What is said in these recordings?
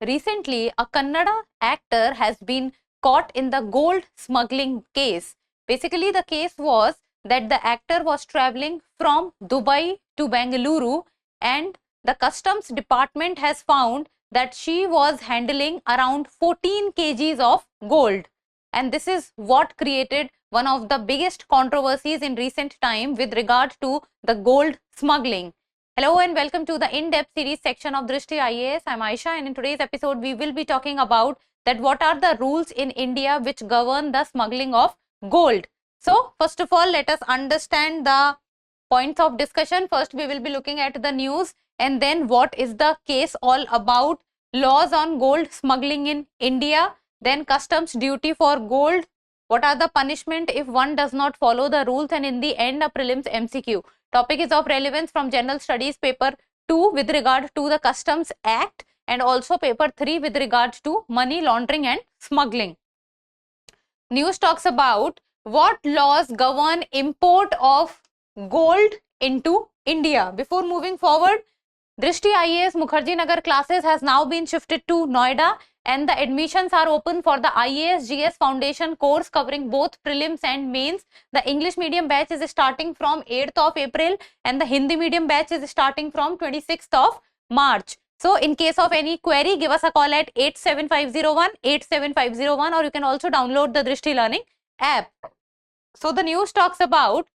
recently a Kannada actor has been caught in the gold smuggling case. Basically, the case was that the actor was traveling from Dubai to Bengaluru, and the customs department has found that she was handling around 14 kgs of gold. And this is what created one of the biggest controversies in recent time with regard to the gold smuggling. Hello and welcome to the in-depth series section of Drishti IAS. I'm Aisha, and in today's episode we will be talking about that what are the rules in India which govern the smuggling of gold. So first of all, let us understand the points of discussion. First we will be looking at the news, and then what is the case all about, laws on gold smuggling in India, then customs duty for gold, what are the punishment if one does not follow the rules, and in the end a prelims MCQ. Topic is of relevance from General Studies paper 2 with regard to the Customs Act, and also paper 3 with regard to money laundering and smuggling. News talks about what laws govern import of gold into India. Before moving forward, Drishti IAS Mukherjee Nagar classes has now been shifted to Noida, and the admissions are open for the IAS GS Foundation course covering both prelims and mains. The English medium batch is starting from 8th of April and the Hindi medium batch is starting from 26th of March. So in case of any query, give us a call at 87501 or you can also download the Drishti Learning app. So the news talks about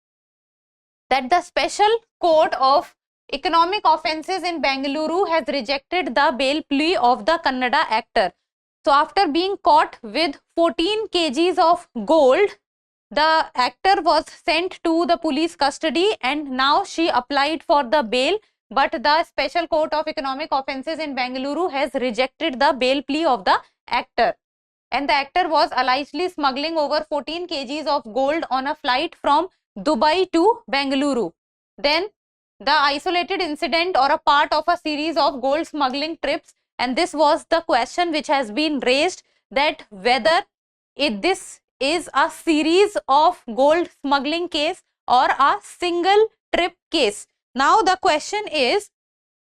that the Special Court of Economic Offences in Bengaluru has rejected the bail plea of the Kannada actor. So after being caught with 14 kgs of gold, the actor was sent to the police custody and now she applied for the bail, but the Special Court of Economic Offences in Bengaluru has rejected the bail plea of the actor. And the actor was allegedly smuggling over 14 kgs of gold on a flight from Dubai to Bengaluru. Then the isolated incident or a part of a series of gold smuggling trips, and this was the question which has been raised, that whether this is a series of gold smuggling case or a single trip case. Now the question is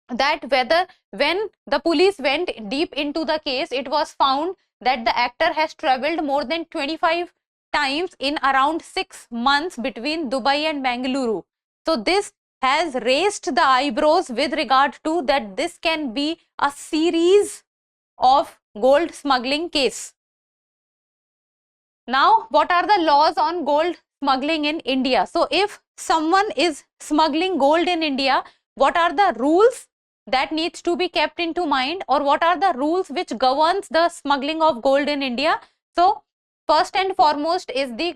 that whether when the police went deep into the case, it was found that the actor has traveled more than 25 times in around 6 months between Dubai and Bengaluru. So this has raised the eyebrows with regard to that this can be a series of gold smuggling case. Now, what are the laws on gold smuggling in India? So if someone is smuggling gold in India, what are the rules that needs to be kept into mind, or what are the rules which governs the smuggling of gold in India? So first and foremost is the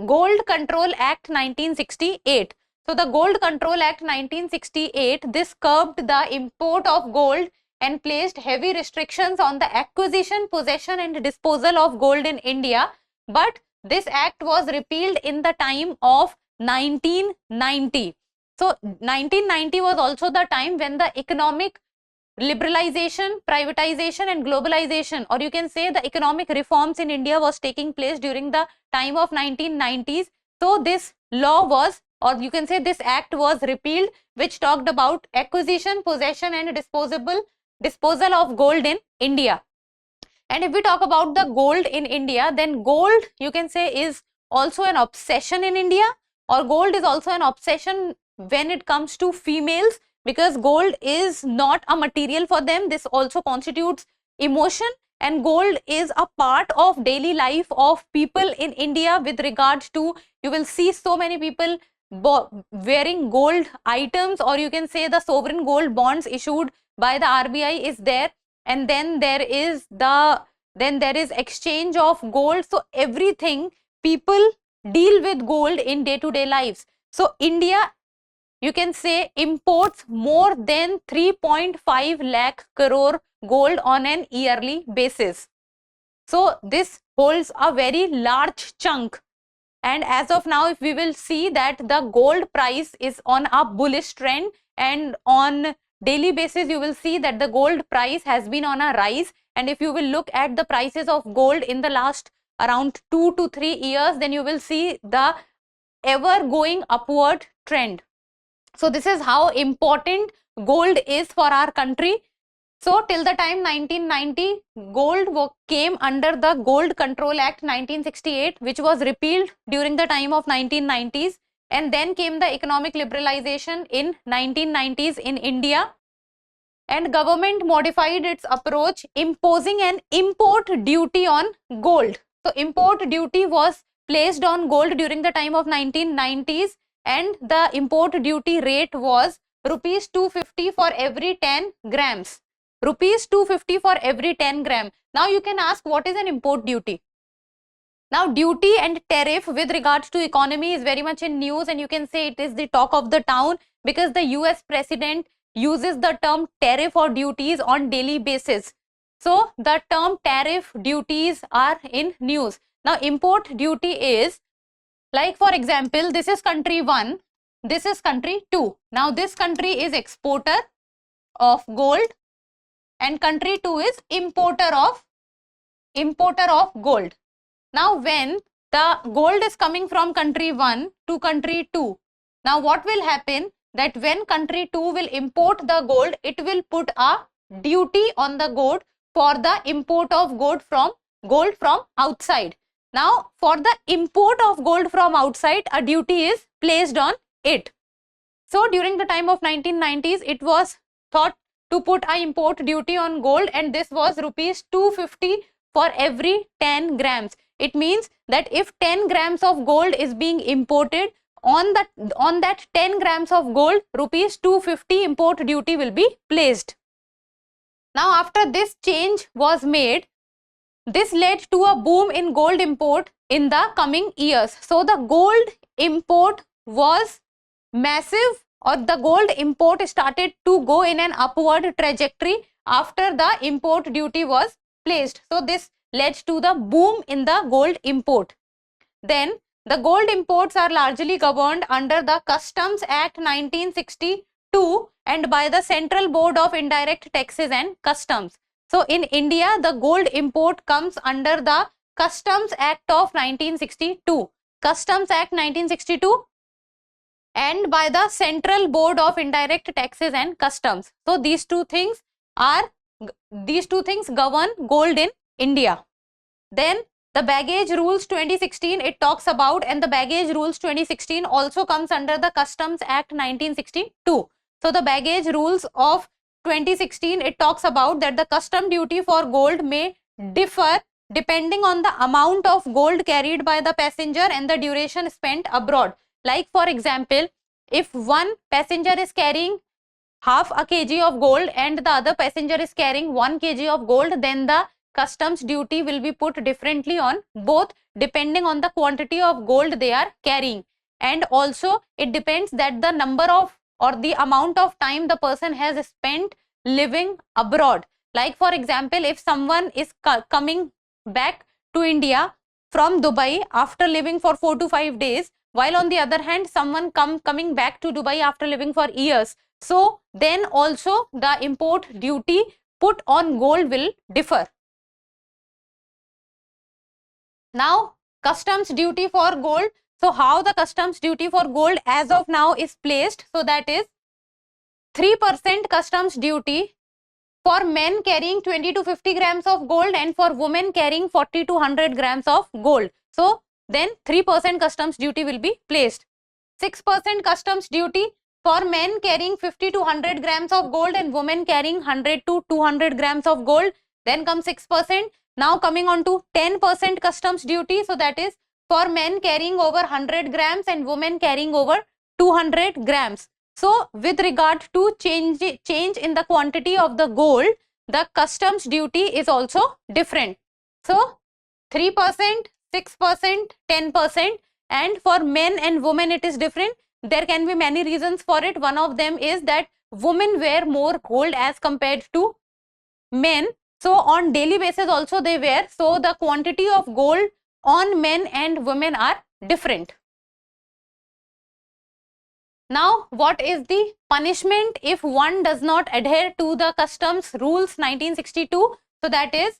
Gold Control Act 1968. So the Gold Control Act 1968, this curbed the import of gold and placed heavy restrictions on the acquisition, possession and disposal of gold in India. But this act was repealed in the time of 1990. So 1990 was also the time when the economic liberalization, privatization and globalization, or you can say the economic reforms in India was taking place during the time of 1990s. So this law was, or you can say this act was repealed, which talked about acquisition, possession and disposal of gold in India. And if we talk about the gold in India, then gold, you can say, is also an obsession in India, or gold is also an obsession when it comes to females, because gold is not a material for them. This also constitutes emotion, and gold is a part of daily life of people in India with regard to, you will see so many people wearing gold items, or you can say the sovereign gold bonds issued by the RBI is there, and then there is exchange of gold. So everything, people deal with gold in day-to-day lives. So India, you can say, imports more than 3.5 lakh crore gold on an yearly basis. So this holds a very large chunk, and as of now, if we will see that the gold price is on a bullish trend, and on daily basis you will see that the gold price has been on a rise. And if you will look at the prices of gold in the last around 2 to 3 years, then you will see the ever going upward trend. So this is how important gold is for our country. So till the time 1990, gold came under the Gold Control Act 1968, which was repealed during the time of 1990s, and then came the economic liberalization in 1990s in India, and government modified its approach, imposing an import duty on gold. So import duty was placed on gold during the time of 1990s, and the import duty rate was rupees 250 for every 10 grams. Rupees 250 for every 10 gram. Now you can ask, what is an import duty? Now duty and tariff with regards to economy is very much in news, and you can say it is the talk of the town, because the US president uses the term tariff or duties on daily basis. So the term tariff, duties are in news. Now import duty is, like for example, this is country 1, this is country 2. Now this country is exporter of gold and country 2 is importer of gold. Now when the gold is coming from country 1 to country 2, now what will happen, that when country 2 will import the gold, it will put a duty on the gold for the import of gold from outside. Now for the import of gold from outside, a duty is placed on it. So during the time of 1990s, it was thought to put a import duty on gold, and this was rupees 250 for every 10 grams. It means that if 10 grams of gold is being imported, on that 10 grams of gold, rupees 250 import duty will be placed. Now after this change was made, this led to a boom in gold import in the coming years. So the gold import was massive, or the gold import started to go in an upward trajectory after the import duty was placed. So this led to the boom in the gold import. Then the gold imports are largely governed under the Customs Act 1962 and by the Central Board of Indirect Taxes and Customs. So in India, the gold import comes under the Customs Act of 1962. Customs Act 1962 and by the Central Board of Indirect Taxes and Customs. So these two things govern gold in India. Then the baggage rules 2016 it talks about, and the baggage rules 2016 also comes under the Customs Act 1962. So the baggage rules of 2016 it talks about that the custom duty for gold may differ depending on the amount of gold carried by the passenger and the duration spent abroad. Like for example, if one passenger is carrying half a kg of gold and the other passenger is carrying 1 kg of gold, then the customs duty will be put differently on both depending on the quantity of gold they are carrying. And also it depends that the number of or the amount of time the person has spent living abroad. Like for example, if someone is coming back to India from Dubai after living for 4 to 5 days, while on the other hand someone coming back to Dubai after living for years, so then also the import duty put on gold will differ. Now customs duty for gold. So how the customs duty for gold as of now is placed? So that is 3% customs duty for men carrying 20 to 50 grams of gold and for women carrying 40 to 100 grams of gold. So then 3% customs duty will be placed. 6% customs duty for men carrying 50 to 100 grams of gold and women carrying 100 to 200 grams of gold. Then comes 6%. Now coming on to 10% customs duty. So that is for men carrying over 100 grams and women carrying over 200 grams. So with regard to change in the quantity of the gold, the customs duty is also different. So 3%, 6%, 10%, and for men and women it is different. There can be many reasons for it. One of them is that women wear more gold as compared to men. So on daily basis also they wear. So the quantity of gold on men and women are different. Now what is the punishment if one does not adhere to the customs rules 1962? So that is,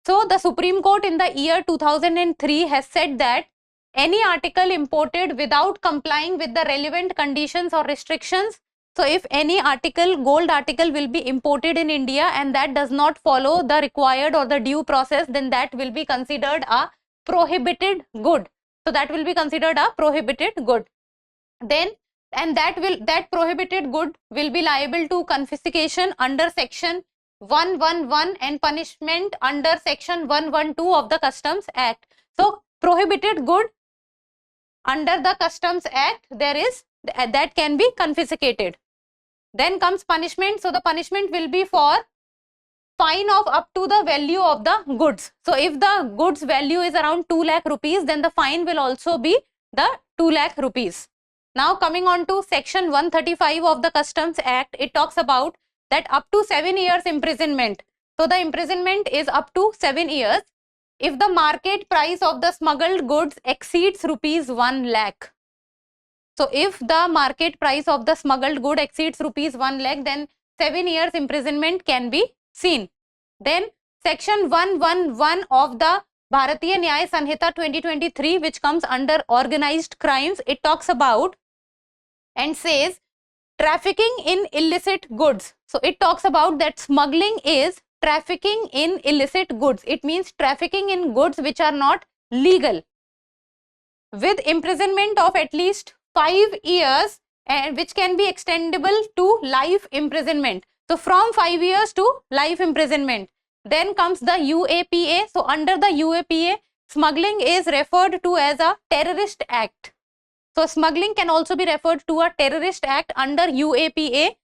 so the Supreme Court in the year 2003 has said that any article imported without complying with the relevant conditions or restrictions So if any article, gold article will be imported in India and that does not follow the required or the due process, then that will be considered a prohibited good. So that will be considered a prohibited good. Then, and that prohibited good will be liable to confiscation under section 111 and punishment under section 112 of the Customs Act. So prohibited good under the Customs Act, there is that can be confiscated. Then comes punishment. So the punishment will be for fine of up to the value of the goods. So if the goods value is around 2 lakh rupees, then the fine will also be the 2 lakh rupees. Now coming on to section 135 of the Customs Act, it talks about that up to 7 years imprisonment. So the imprisonment is up to 7 years if the market price of the smuggled goods exceeds rupees 1 lakh. So if the market price of the smuggled good exceeds rupees 1 lakh, then 7 years imprisonment can be seen. Then section 111 of the Bharatiya Nyaya Sanhita 2023, which comes under organized crimes, it talks about and says trafficking in illicit goods. So it talks about that smuggling is trafficking in illicit goods. It means trafficking in goods which are not legal, with imprisonment of at least 5 years and which can be extendable to life imprisonment. So from 5 years to life imprisonment. Then comes the UAPA. So under the UAPA, smuggling is referred to as a terrorist act. So smuggling can also be referred to a terrorist act under UAPA.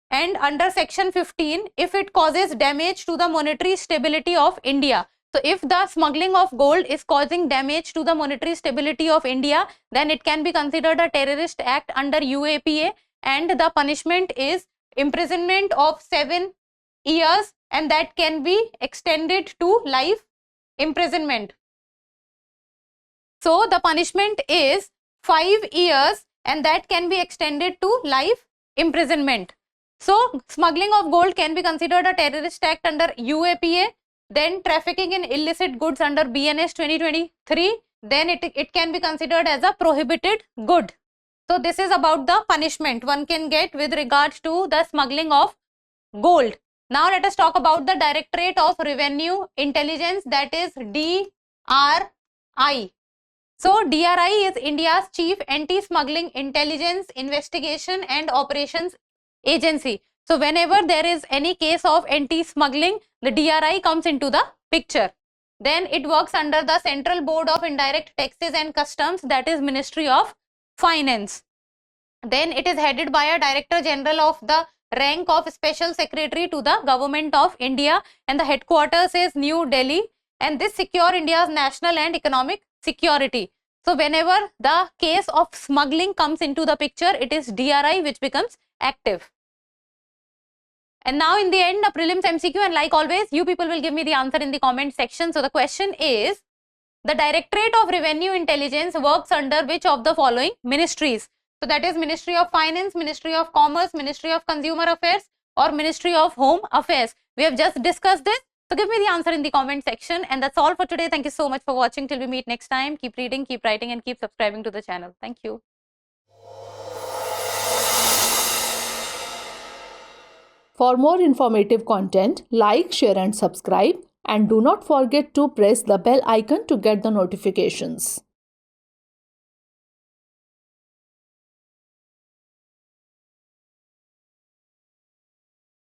And under section 15, if it causes damage to the monetary stability of India. So if the smuggling of gold is causing damage to the monetary stability of India, then it can be considered a terrorist act under UAPA, and the punishment is imprisonment of 7 years and that can be extended to life imprisonment. So the punishment is 5 years and that can be extended to life imprisonment. So smuggling of gold can be considered a terrorist act under UAPA. Then trafficking in illicit goods under BNS 2023, then it can be considered as a prohibited good. So this is about the punishment one can get with regards to the smuggling of gold. Now let us talk about the Directorate of Revenue Intelligence, that is DRI. So DRI is India's chief anti-smuggling intelligence, investigation and operations agency. So whenever there is any case of anti-smuggling, the DRI comes into the picture. Then it works under the Central Board of Indirect Taxes and Customs, that is Ministry of Finance. Then it is headed by a Director General of the rank of Special Secretary to the Government of India, and the headquarters is New Delhi, and this secure India's national and economic security. So whenever the case of smuggling comes into the picture, it is DRI which becomes active. And now in the end, a prelims MCQ, and like always, you people will give me the answer in the comment section. So the question is, the Directorate of Revenue Intelligence works under which of the following ministries? So that is Ministry of Finance, Ministry of Commerce, Ministry of Consumer Affairs or Ministry of Home Affairs. We have just discussed this. So give me the answer in the comment section. And that's all for today. Thank you so much for watching. Till we meet next time. Keep reading, keep writing and keep subscribing to the channel. Thank you. For more informative content, like, share and subscribe, and do not forget to press the bell icon to get the notifications.